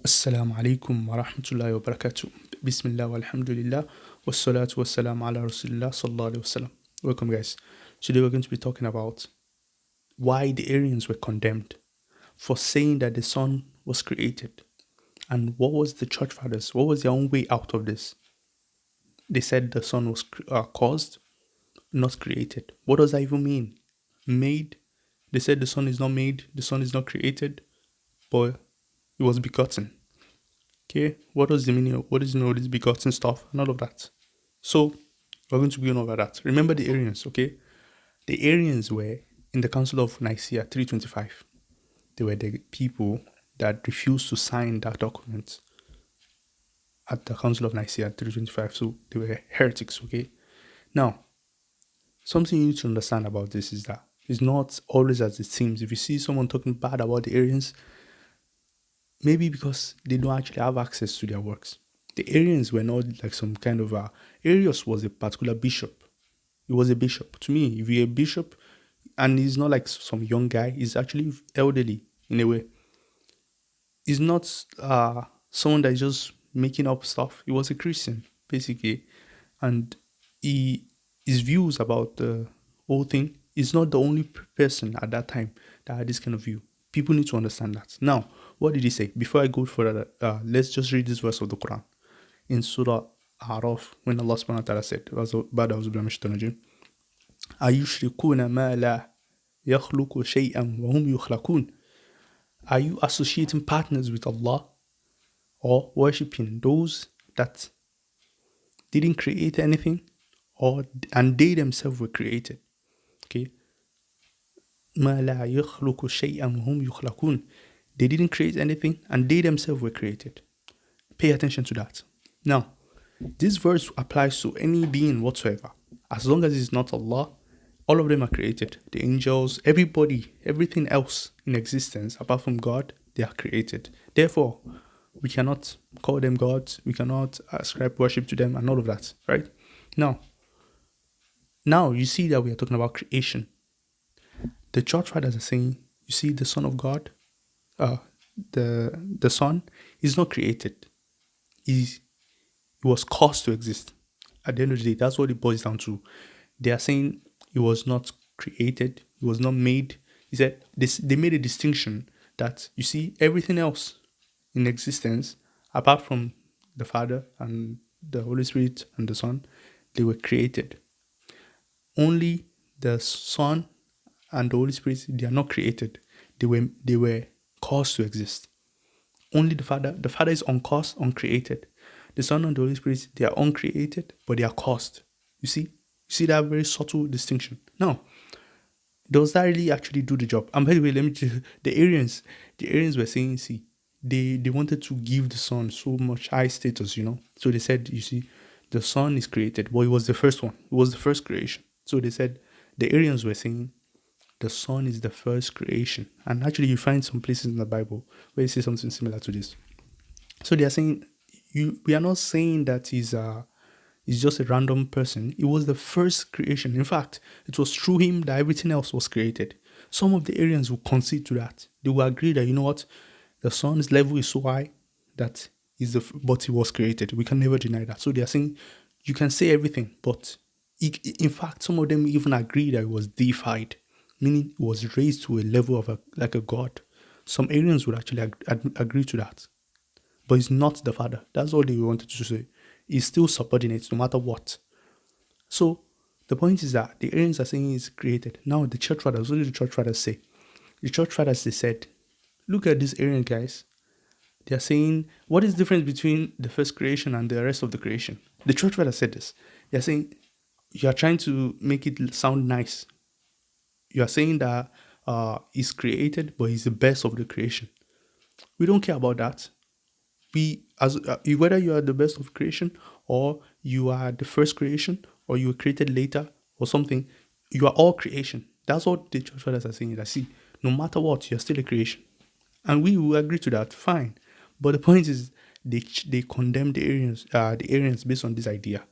Assalamu alaikum wa rahmatullahi wa barakatuh. Bismillah walhamdulillah wassalatu wassalamu ala rasulillah sallallahu alaihi wasallam. Welcome guys. Today we're going to be talking about why the Arians were condemned for saying that the sun was created. And what was the church fathers? What was their own way out of this? They said the sun was caused, not created. What does that even mean? Made? They said the sun is not made, the sun is not created, but it was begotten. Okay, what does the meaning of what is this begotten stuff and all of that? So we're going to be going over that. Remember the Arians, okay? The Arians were in the Council of Nicaea 325. They were the people that refused to sign that document at the Council of Nicaea 325. So they were heretics, okay? Now, something you need to understand about this is that it's not always as it seems. If you see someone talking bad about the Arians, maybe because they don't actually have access to their works. The Arians were not like some kind of Arius was a particular bishop. He was a bishop. To me, if you're a bishop, and he's not like some young guy, he's actually elderly in a way. He's not someone that's just making up stuff. He was a Christian, basically. And his views about the whole thing is not the only person at that time that had this kind of view. People need to understand that. Now, what did he say? Before I go further, let's just read this verse of the Quran. In Surah Al-Araaf, when Allah subhanahu wa ta'ala said, أَيُشْرِكُونَ مَا لَا يَخْلُقُ شَيْئًا وَهُمْ يُخْلَقُونَ. Are you associating partners with Allah or worshipping those that didn't create anything and they themselves were created? Okay. مَا لَا يَخْلُقُ شَيْئًا وَهُمْ يُخْلَقُونَ. They didn't create anything and they themselves were created. Pay attention to that. Now, this verse applies to any being whatsoever. As long as it's not Allah, all of them are created. The angels, everybody, everything else in existence apart from God, they are created. Therefore, we cannot call them gods. We cannot ascribe worship to them and all of that, right? Now you see that we are talking about creation. The church fathers are saying, you see, the Son of God, the Son is not created. He was caused to exist. At the end of the day, that's what it boils down to. They are saying he was not created, he was not made. He said they made a distinction that, you see, everything else in existence, apart from the Father and the Holy Spirit and the Son, they were created. Only the Son and the Holy Spirit, they are not created. They were caused to exist. Only the Father is uncaused, uncreated. The Son and the Holy Spirit, they are uncreated, but they are caused. You see that very subtle distinction. Now, does that really actually do the job? And by the way, let me just, the Arians were saying, see, they wanted to give the Son so much high status, So they said, you see, the Son is created, but it was the first one. It was the first creation. So they said, the Arians were saying, the Son is the first creation. And actually, you find some places in the Bible where you see something similar to this. So they are saying, we are not saying that he's just a random person. It was the first creation. In fact, it was through him that everything else was created. Some of the Arians will concede to that. They will agree that, you know what, the Son's level is so high that but he was created. We can never deny that. So they are saying, you can say everything, but in fact, some of them even agree that it was deified, meaning it was raised to a level of like a god. Some Arians would actually agree to that. But he's not the Father. That's all they wanted to say. He's still subordinate no matter what. So the point is that the Arians are saying he's created. Now the church fathers, what did the church fathers say? The church fathers, they said, look at these Arian guys. They are saying, what is the difference between the first creation and the rest of the creation? The church fathers said this. They are saying, you are trying to make it sound nice. You are saying that he's created, but he's the best of the creation. We don't care about that. Whether you are the best of creation or you are the first creation or you were created later or something, you are all creation. That's what the church fathers are saying. That see, no matter what, you're still a creation, and we will agree to that. Fine, but the point is they condemn the Arians based on this idea.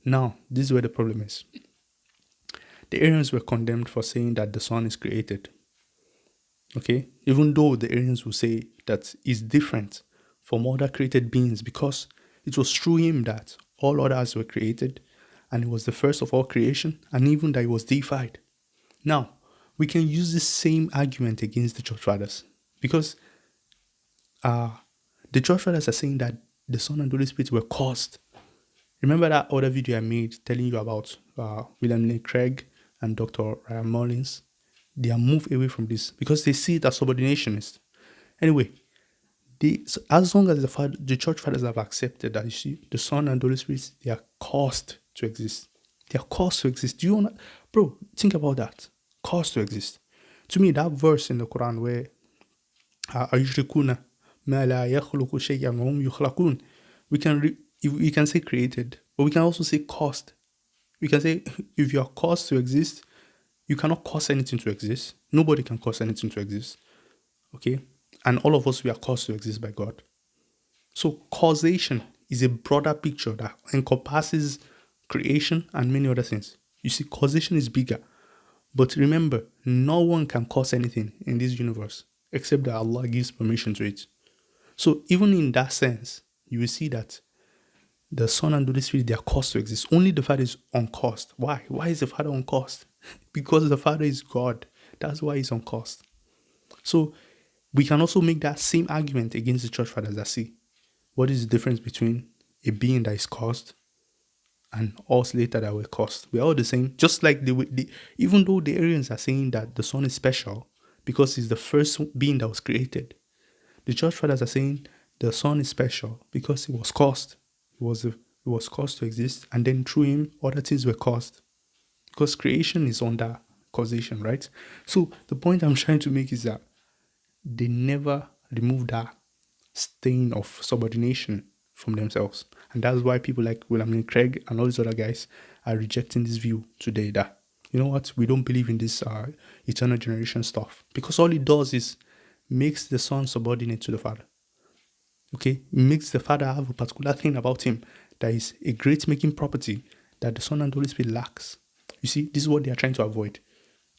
Now, this is where the problem is. The Arians were condemned for saying that the Son is created. Okay, even though the Arians will say that it's different from other created beings, because it was through him that all others were created, and he was the first of all creation, and even that he was deified. Now, we can use the same argument against the church fathers, because the church fathers are saying that the Son and the Holy Spirit were caused. Remember that other video I made telling you about William Lane Craig and Dr. Ryan Mullins? They are moved away from this because they see it as subordinationist. Anyway, so as long as the church fathers have accepted that, you see, the Son and the Holy Spirit, they are caused to exist. They are caused to exist. Do you want to, bro, think about that. Caused to exist. To me, that verse in the Quran where أَيُشْرِكُونَ مَا لَا يَخْلُقُ شَيْئًا وَهُمْ يُخْلَقُونَ, we can say created, but we can also say caused. We can say if you are caused to exist, you cannot cause anything to exist. Nobody can cause anything to exist. Okay? And all of us, we are caused to exist by God. So causation is a broader picture that encompasses creation and many other things. You see, causation is bigger. But remember, no one can cause anything in this universe except that Allah gives permission to it. So even in that sense, you will see that the Son and the Holy Spirit, they are caused to exist. Only the Father is uncaused. Why? Why is the Father uncaused? Because the Father is God. That's why he's uncaused. So we can also make that same argument against the church fathers that see what is the difference between a being that is caused and us later that were caused. We're all the same. Just like even though the Arians are saying that the Son is special because he's the first being that was created, the church fathers are saying the Son is special because he was caused. He was caused to exist, and then through him, other things were caused. Because creation is under causation, right? So the point I'm trying to make is that they never remove that stain of subordination from themselves. And that's why people like William Lane Craig and all these other guys are rejecting this view today that, you know what, we don't believe in this eternal generation stuff. Because all it does is makes the Son subordinate to the Father. Okay? It makes the Father have a particular thing about him that is a great making property that the Son and the Holy Spirit lacks. You see, this is what they are trying to avoid.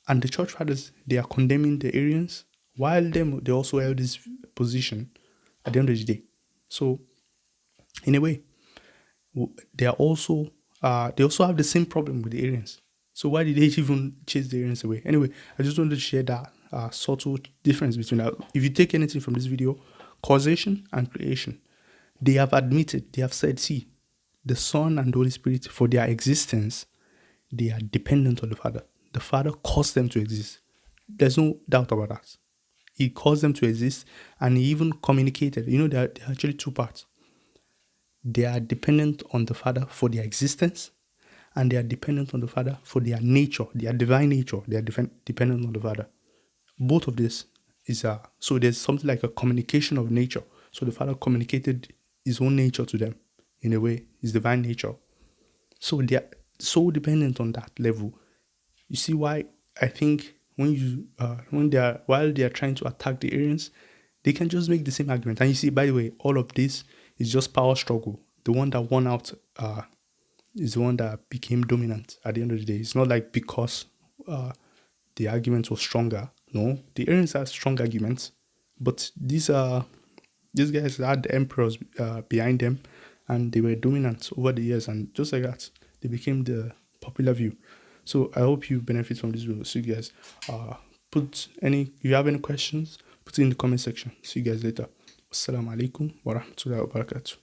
And the church fathers, they are condemning the Arians, while they also held this position at the end of the day. So, in a way, they also have the same problem with the Arians. So why did they even chase the Arians away? Anyway, I just wanted to share that subtle difference between that. If you take anything from this video, causation and creation, they have admitted, they have said, see, the Son and the Holy Spirit, for their existence, they are dependent on the Father. The Father caused them to exist. There's no doubt about that. He caused them to exist, and he even communicated. You know, there are actually two parts. They are dependent on the Father for their existence, and they are dependent on the Father for their nature, their divine nature. They are dependent on the Father. Both of this is so there's something like a communication of nature. So the Father communicated his own nature to them, in a way, his divine nature. So they are so dependent on that level. You see why I think while they are trying to attack the Arians, they can just make the same argument. And you see, by the way, all of this is just power struggle. The one that won out is the one that became dominant at the end of the day. It's not like because the argument was stronger. No, the Arians had strong arguments, but these guys had the emperors behind them, and they were dominant over the years, and just like that, they became the popular view. So I hope you benefit from this video. See you guys. If you have any questions, put it in the comment section. See you guys later. Assalamu alaikum wa rahmatullahi wa barakatuh.